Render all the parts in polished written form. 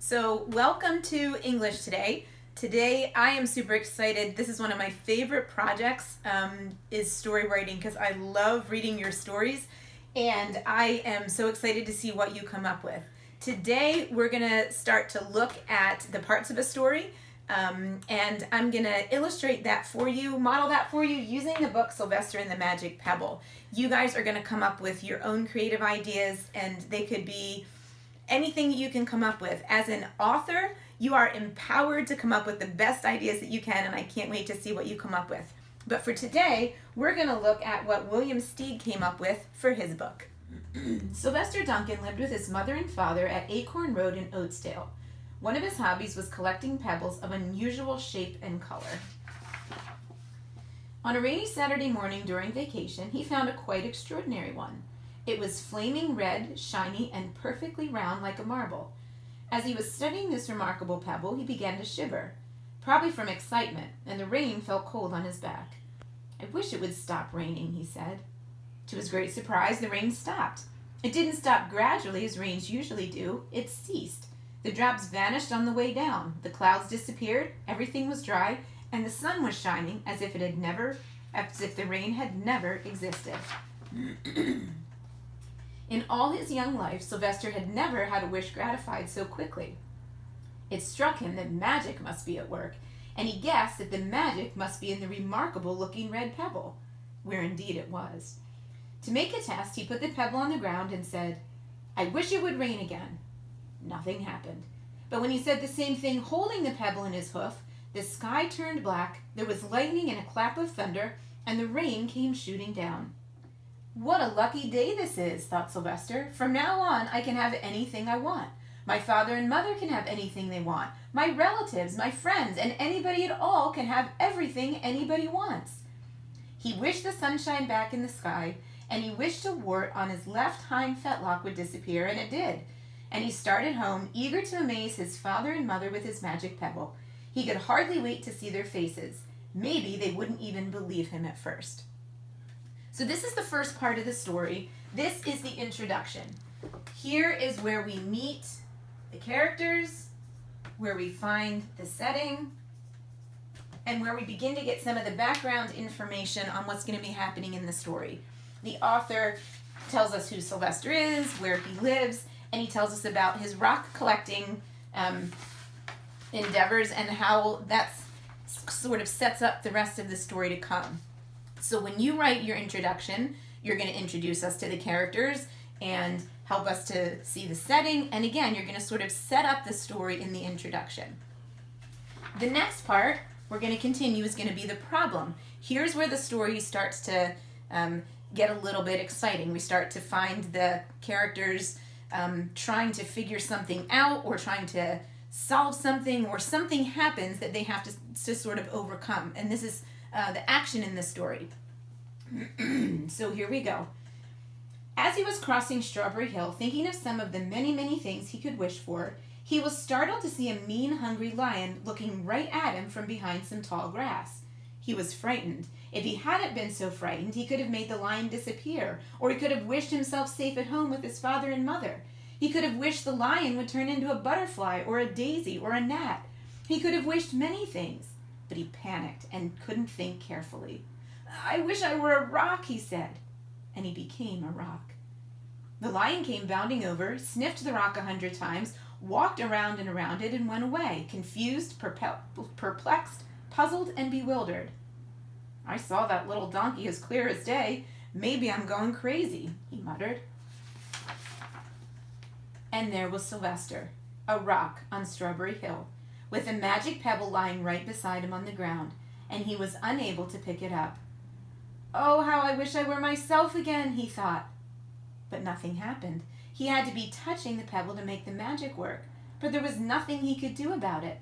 So welcome to English Today. Today I am super excited. This is one of my favorite projects, is story writing, because I love reading your stories and I am so excited to see what you come up with. Today we're going to start to look at the parts of a story, and I'm going to illustrate that for you, model that for you using the book Sylvester and the Magic Pebble. You guys are going to come up with your own creative ideas, and they could be anything you can come up with. As an author, you are empowered to come up with the best ideas that you can, and I can't wait to see what you come up with. But for today, we're going to look at what William Steig came up with for his book. Sylvester Duncan lived with his mother and father at Acorn Road in Oatsdale. One of his hobbies was collecting pebbles of unusual shape and color. On a rainy Saturday morning during vacation, he found a quite extraordinary one. It was flaming red, shiny, and perfectly round like a marble. As he was studying this remarkable pebble, he began to shiver, probably from excitement, and the rain felt cold on his back. "I wish it would stop raining," he said. To his great surprise, the rain stopped. It didn't stop gradually as rains usually do. It ceased. The drops vanished on the way down. The clouds disappeared, everything was dry, and the sun was shining as if the rain had never existed. In all his young life, Sylvester had never had a wish gratified so quickly. It struck him that magic must be at work, and he guessed that the magic must be in the remarkable-looking red pebble, where indeed it was. To make a test, he put the pebble on the ground and said, "I wish it would rain again." Nothing happened. But when he said the same thing holding the pebble in his hoof, the sky turned black, there was lightning and a clap of thunder, and the rain came shooting down. "What a lucky day this is," thought Sylvester. "From now on, I can have anything I want. My father and mother can have anything they want. My relatives, my friends, and anybody at all can have everything anybody wants." He wished the sunshine back in the sky, and he wished a wart on his left hind fetlock would disappear, and it did. And he started home, eager to amaze his father and mother with his magic pebble. He could hardly wait to see their faces. Maybe they wouldn't even believe him at first. So this is the first part of the story. This is the introduction. Here is where we meet the characters, where we find the setting, and where we begin to get some of the background information on what's going to be happening in the story. The author tells us who Sylvester is, where he lives, and he tells us about his rock collecting endeavors and how that sort of sets up the rest of the story to come. So when you write your introduction, you're going to introduce us to the characters and help us to see the setting. And again, you're going to sort of set up the story in the introduction. The next part we're going to continue is going to be the problem. Here's where the story starts to get a little bit exciting. We start to find the characters trying to figure something out or trying to solve something, or something happens that they have to sort of overcome. And this is the action in the story. So here we go. As he was crossing Strawberry Hill, thinking of some of the many, many things he could wish for, he was startled to see a mean, hungry lion looking right at him from behind some tall grass. He was frightened. If he hadn't been so frightened, he could have made the lion disappear, or he could have wished himself safe at home with his father and mother. He could have wished the lion would turn into a butterfly or a daisy or a gnat. He could have wished many things. But he panicked and couldn't think carefully. "I wish I were a rock," he said, and he became a rock. The lion came bounding over, sniffed the rock 100 times, walked around and around it, and went away, confused, perplexed, puzzled, and bewildered. "I saw that little donkey as clear as day. Maybe I'm going crazy," he muttered. And there was Sylvester, a rock on Strawberry Hill, with a magic pebble lying right beside him on the ground, and he was unable to pick it up. "Oh, how I wish I were myself again," he thought. But nothing happened. He had to be touching the pebble to make the magic work, but there was nothing he could do about it.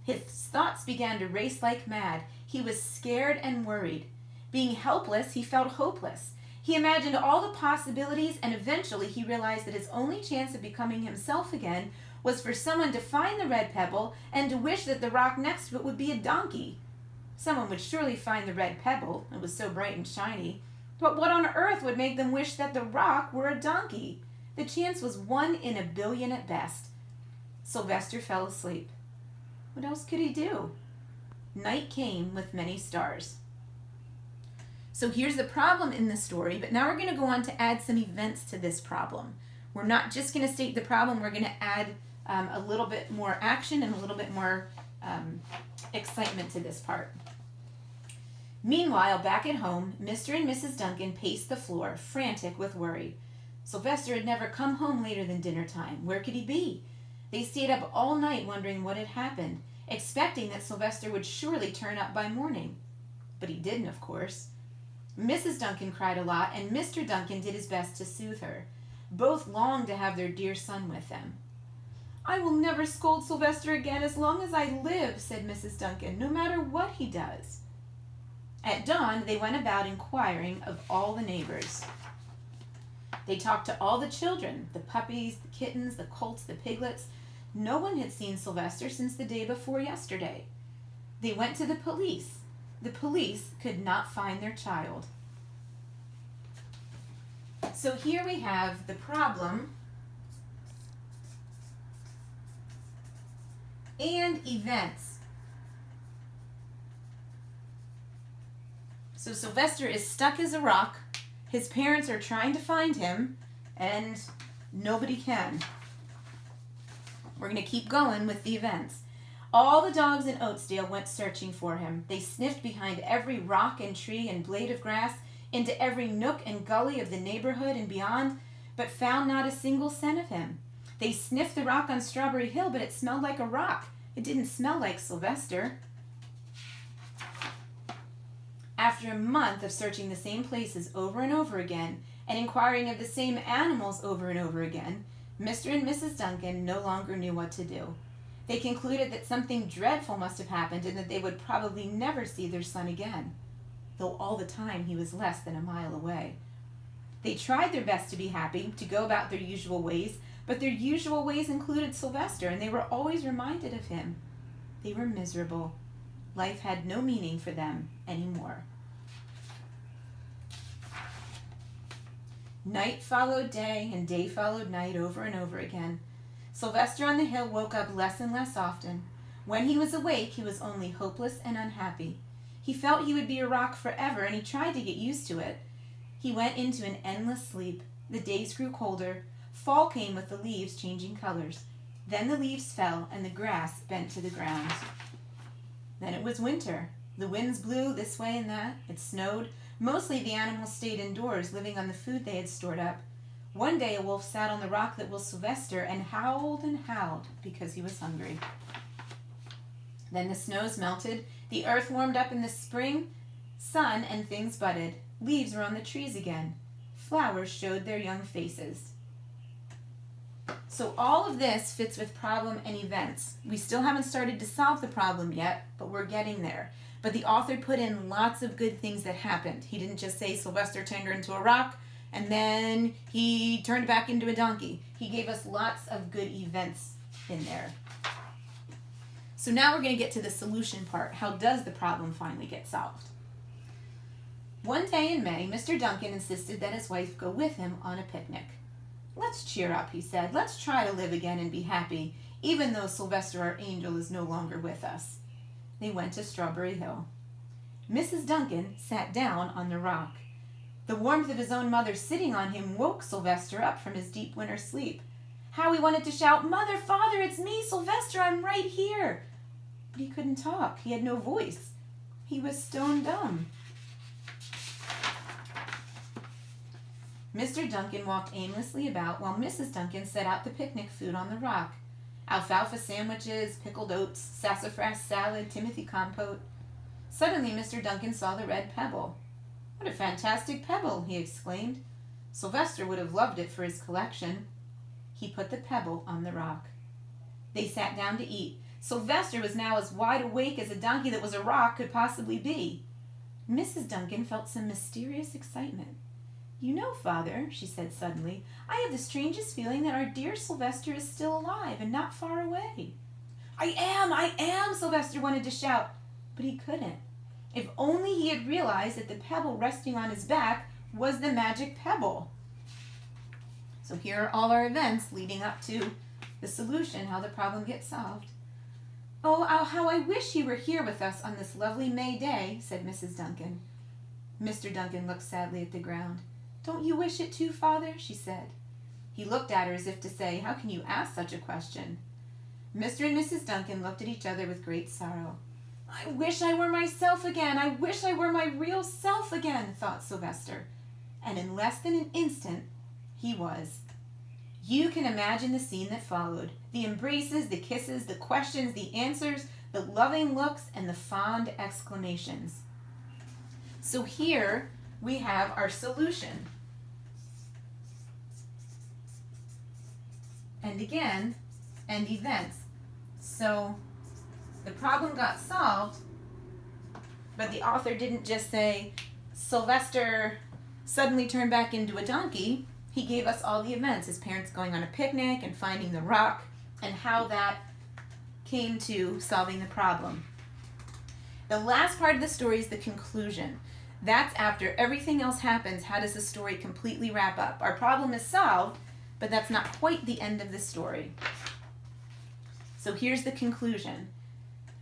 His thoughts began to race like mad. He was scared and worried. Being helpless, he felt hopeless. He imagined all the possibilities, and eventually he realized that his only chance of becoming himself again was for someone to find the red pebble and to wish that the rock next to it would be a donkey. Someone would surely find the red pebble, it was so bright and shiny, but what on earth would make them wish that the rock were a donkey? The chance was 1 in a billion at best. Sylvester fell asleep. What else could he do? Night came with many stars. So here's the problem in the story, but now we're going to go on to add some events to this problem. We're not just going to state the problem, we're going to add a little bit more action and a little bit more excitement to this part. Meanwhile, back at home, Mr. and Mrs. Duncan paced the floor, frantic with worry. Sylvester had never come home later than dinner time. Where could he be? They stayed up all night wondering what had happened, expecting that Sylvester would surely turn up by morning. But he didn't, of course. Mrs. Duncan cried a lot, and Mr. Duncan did his best to soothe her. Both longed to have their dear son with them. "I will never scold Sylvester again as long as I live," said Mrs. Duncan, "no matter what he does." At dawn, they went about inquiring of all the neighbors. They talked to all the children, the puppies, the kittens, the colts, the piglets. No one had seen Sylvester since the day before yesterday. They went to the police. The police could not find their child. So here we have the problem and events. So Sylvester is stuck as a rock. His parents are trying to find him, and nobody can. We're going to keep going with the events. All the dogs in Oatsdale went searching for him. They sniffed behind every rock and tree and blade of grass, into every nook and gully of the neighborhood and beyond, but found not a single scent of him. They sniffed the rock on Strawberry Hill, but it smelled like a rock. It didn't smell like Sylvester. After a month of searching the same places over and over again, and inquiring of the same animals over and over again, Mr. and Mrs. Duncan no longer knew what to do. They concluded that something dreadful must have happened and that they would probably never see their son again, though all the time he was less than a mile away. They tried their best to be happy, to go about their usual ways, but their usual ways included Sylvester, and they were always reminded of him. They were miserable. Life had no meaning for them anymore. Night followed day, and day followed night over and over again. Sylvester on the hill woke up less and less often. When he was awake, he was only hopeless and unhappy. He felt he would be a rock forever, and he tried to get used to it. He went into an endless sleep. The days grew colder. Fall came with the leaves changing colors. Then the leaves fell, and the grass bent to the ground. Then it was winter. The winds blew this way and that. It snowed. Mostly the animals stayed indoors, living on the food they had stored up. One day a wolf sat on the rock that was Sylvester and howled because he was hungry. Then the snows melted, the earth warmed up in the spring, sun and things budded. Leaves were on the trees again. Flowers showed their young faces. So all of this fits with problem and events. We still haven't started to solve the problem yet, but we're getting there. But the author put in lots of good things that happened. He didn't just say Sylvester turned her into a rock, and then he turned back into a donkey. He gave us lots of good events in there. So now we're going to get to the solution part. How does the problem finally get solved? One day in May, Mr. Duncan insisted that his wife go with him on a picnic. "Let's cheer up," he said. "Let's try to live again and be happy, even though Sylvester, our angel, is no longer with us." They went to Strawberry Hill. Mrs. Duncan sat down on the rock. The warmth of his own mother sitting on him woke Sylvester up from his deep winter sleep. How he wanted to shout, "Mother, Father, it's me, Sylvester, I'm right here." But he couldn't talk. He had no voice. He was stone dumb. Mr. Duncan walked aimlessly about while Mrs. Duncan set out the picnic food on the rock. Alfalfa sandwiches, pickled oats, sassafras salad, Timothy compote. Suddenly Mr. Duncan saw the red pebble. "What a fantastic pebble!" he exclaimed. Sylvester would have loved it for his collection. He put the pebble on the rock. They sat down to eat. Sylvester was now as wide awake as a donkey that was a rock could possibly be. Mrs. Duncan felt some mysterious excitement. "You know, Father," she said suddenly, "I have the strangest feeling that our dear Sylvester is still alive and not far away." I am, Sylvester wanted to shout, but he couldn't. If only he had realized that the pebble resting on his back was the magic pebble. So here are all our events leading up to The solution, how the problem gets solved. Oh, how I wish you were here with us on this lovely May day, said Mrs. Duncan. Mr. Duncan looked sadly at the ground. Don't you wish it too, Father? She said. He looked at her as if to say, how can you ask such a question? Mr. and Mrs. Duncan looked at each other with great sorrow. I wish I were myself again. I wish I were my real self again, thought Sylvester. And in less than an instant, he was. You can imagine the scene that followed. The embraces, the kisses, the questions, the answers, the loving looks, and the fond exclamations. So here we have our solution. And again, and events. So the problem got solved, but the author didn't just say, Sylvester suddenly turned back into a donkey. He gave us all the events, his parents going on a picnic and finding the rock, and how that came to solving the problem. The last part of the story is the conclusion. That's after everything else happens. How does the story completely wrap up? Our problem is solved, but that's not quite the end of the story. So here's the conclusion.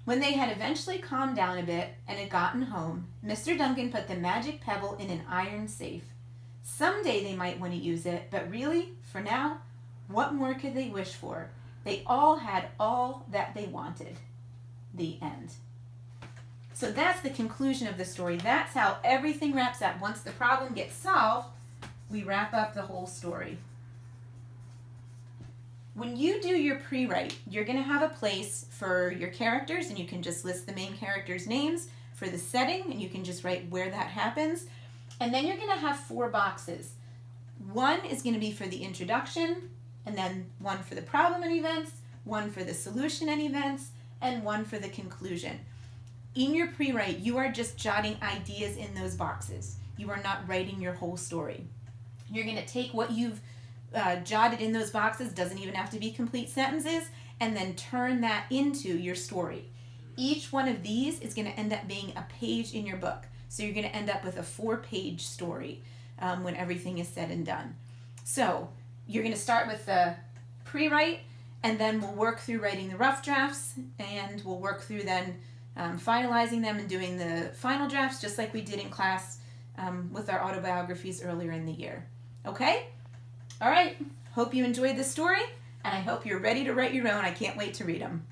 When they had eventually calmed down a bit and had gotten home, Mr. Duncan put the magic pebble in an iron safe. Someday they might want to use it, but really, for now, what more could they wish for? They all had all that they wanted. The end. So that's the conclusion of the story. That's how everything wraps up. Once the problem gets solved, we wrap up the whole story. When you do your pre-write, you're going to have a place for your characters, and you can just list the main characters' names, for the setting, and you can just write where that happens. And then you're going to have 4 boxes. One is going to be for the introduction, and then one for the problem and events, one for the solution and events, and one for the conclusion. In your pre-write, you are just jotting ideas in those boxes. You are not writing your whole story. You're going to take what you've jotted in those boxes, doesn't even have to be complete sentences, and then turn that into your story. Each one of these is going to end up being a page in your book. So you're going to end up with a 4-page story when everything is said and done. So you're going to start with the pre-write, and then we'll work through writing the rough drafts, and we'll work through then finalizing them and doing the final drafts, just like we did in class with our autobiographies earlier in the year. Okay? All right. Hope you enjoyed this story, and I hope you're ready to write your own. I can't wait to read them.